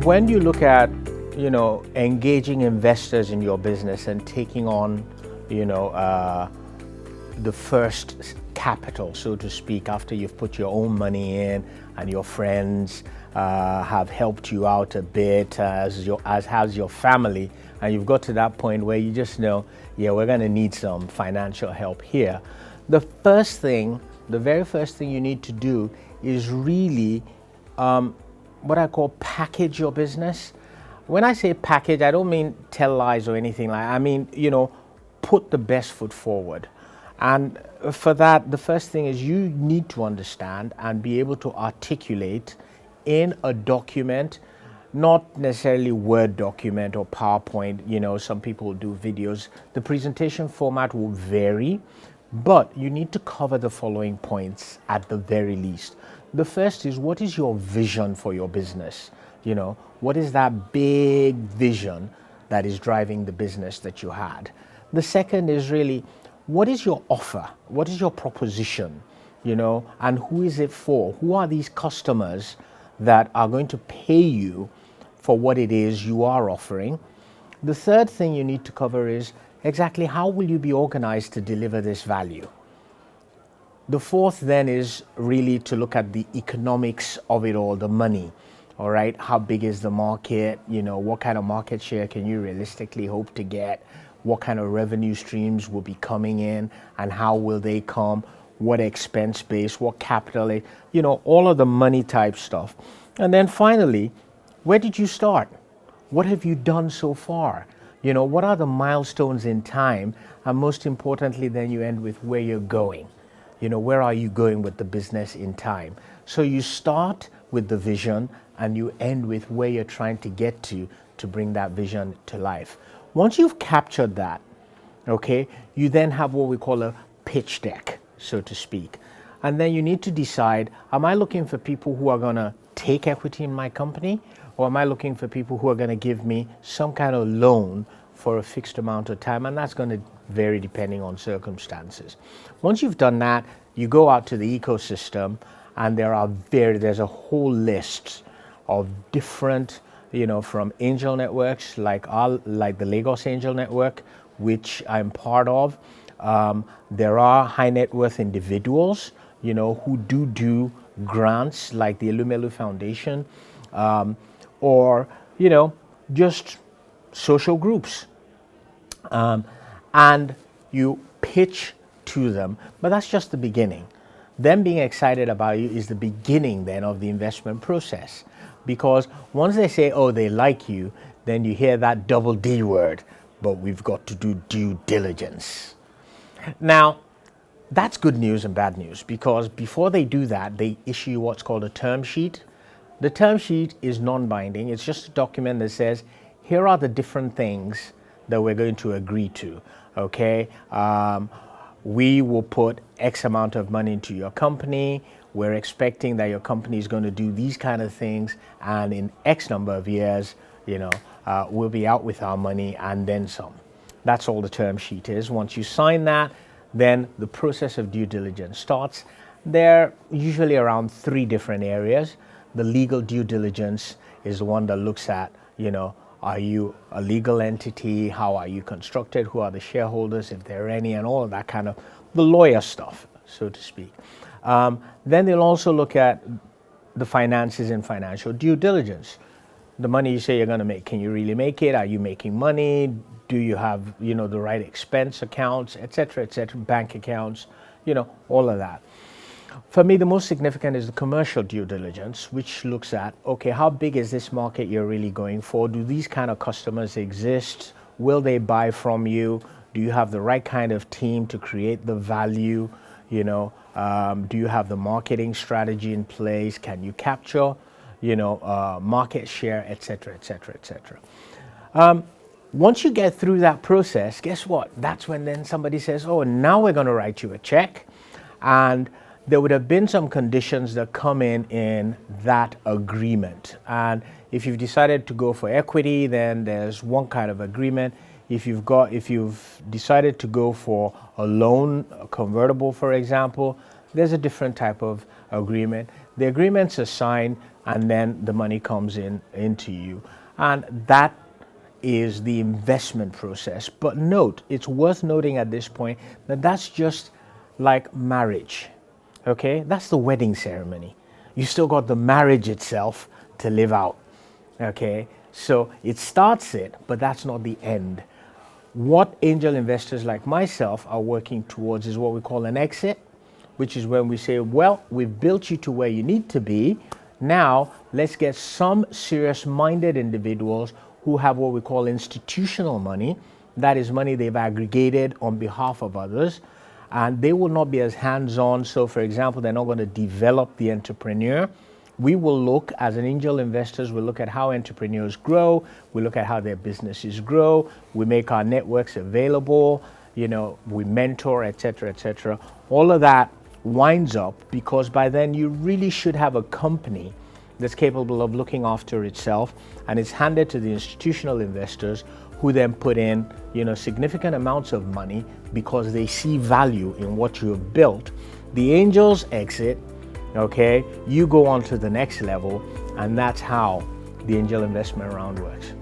When you look at, engaging investors in your business and taking on, the first capital, so to speak, after you've put your own money in and your friends have helped you out a bit, as has your family, and you've got to that point where you just know, we're going to need some financial help here. The very first thing you need to do is really what I call package your business. When I say package, I don't mean tell lies or anything like that. I mean, put the best foot forward. And for that, the first thing is you need to understand and be able to articulate in a document, not necessarily Word document or PowerPoint. Some people do videos. The presentation format will vary, but you need to cover the following points at the very least. The first is, what is your vision for your business? What is that big vision that is driving the business that you had? The second is really, what is your offer? What is your proposition? And who is it for? Who are these customers that are going to pay you for what it is you are offering? The third thing you need to cover is exactly how will you be organized to deliver this value? The fourth then is really to look at the economics of it all, the money. All right, how big is the market? What kind of market share can you realistically hope to get? What kind of revenue streams will be coming in and how will they come? What expense base, what capital, all of the money type stuff. And then finally, where did you start? What have you done so far? What are the milestones in time? And most importantly, then you end with where you're going. Where are you going with the business in time? So you start with the vision and you end with where you're trying to get to bring that vision to life. Once you've captured that, okay, you then have what we call a pitch deck, so to speak. And then you need to decide, am I looking for people who are going to take equity in my company? Or am I looking for people who are going to give me some kind of loan for a fixed amount of time? And that's going to vary depending on circumstances. Once you've done that, you go out to the ecosystem, and there's a whole list of different, from angel networks like the Lagos Angel Network, which I'm part of. There are high net worth individuals, who do grants like the Elumelu Foundation, or just social groups, and you pitch to them. But that's just the beginning. Them being excited about you is the beginning then of the investment process, because once they say, oh, they like you, then you hear that double D word, but we've got to do due diligence. Now, that's good news and bad news, because before they do that, they issue what's called a term sheet. The term sheet is non-binding. It's just a document that says, here are the different things that we're going to agree to, okay? We will put X amount of money into your company. We're expecting that your company is going to do these kind of things, and in X number of years, we'll be out with our money and then some. That's all the term sheet is. Once you sign that, then the process of due diligence starts. They're usually around 3 different areas. The legal due diligence is the one that looks at, are you a legal entity? How are you constructed? Who are the shareholders, if there are any, and all of that kind of the lawyer stuff, so to speak. Then they'll also look at the finances and financial due diligence. The money you say you're going to make, can you really make it? Are you making money? Do you have, the right expense accounts, et cetera, bank accounts, all of that. For me, the most significant is the commercial due diligence, which looks at, okay, how big is this market you're really going for? Do these kind of customers exist? Will they buy from you? Do you have the right kind of team to create the value? Do you have the marketing strategy in place? Can you capture, market share, et cetera, et cetera, et cetera. Once you get through that process, guess what? That's when then somebody says, oh, now we're going to write you a check. And there would have been some conditions that come in that agreement. And if you've decided to go for equity, then there's one kind of agreement. if you've decided to go for a loan, a convertible, for example, there's a different type of agreement. The agreements are signed, and then the money comes into you, and that is the investment process. But note, it's worth noting at this point that that's just like marriage. Okay, that's the wedding ceremony. You still got the marriage itself to live out. Okay, so it starts it, but that's not the end. What angel investors like myself are working towards is what we call an exit, which is when we say, well, we've built you to where you need to be. Now, let's get some serious-minded individuals who have what we call institutional money. That is money they've aggregated on behalf of others, and they will not be as hands-on. So, for example, they're not going to develop the entrepreneur. We will look, as an angel investors, we look at how entrepreneurs grow, we look at how their businesses grow, we make our networks available, we mentor, etc., etc. All of that winds up because by then you really should have a company that's capable of looking after itself, and it's handed to the institutional investors who then put in significant amounts of money because they see value in what you have built. The angels exit, okay, you go on to the next level, and that's how the angel investment round works.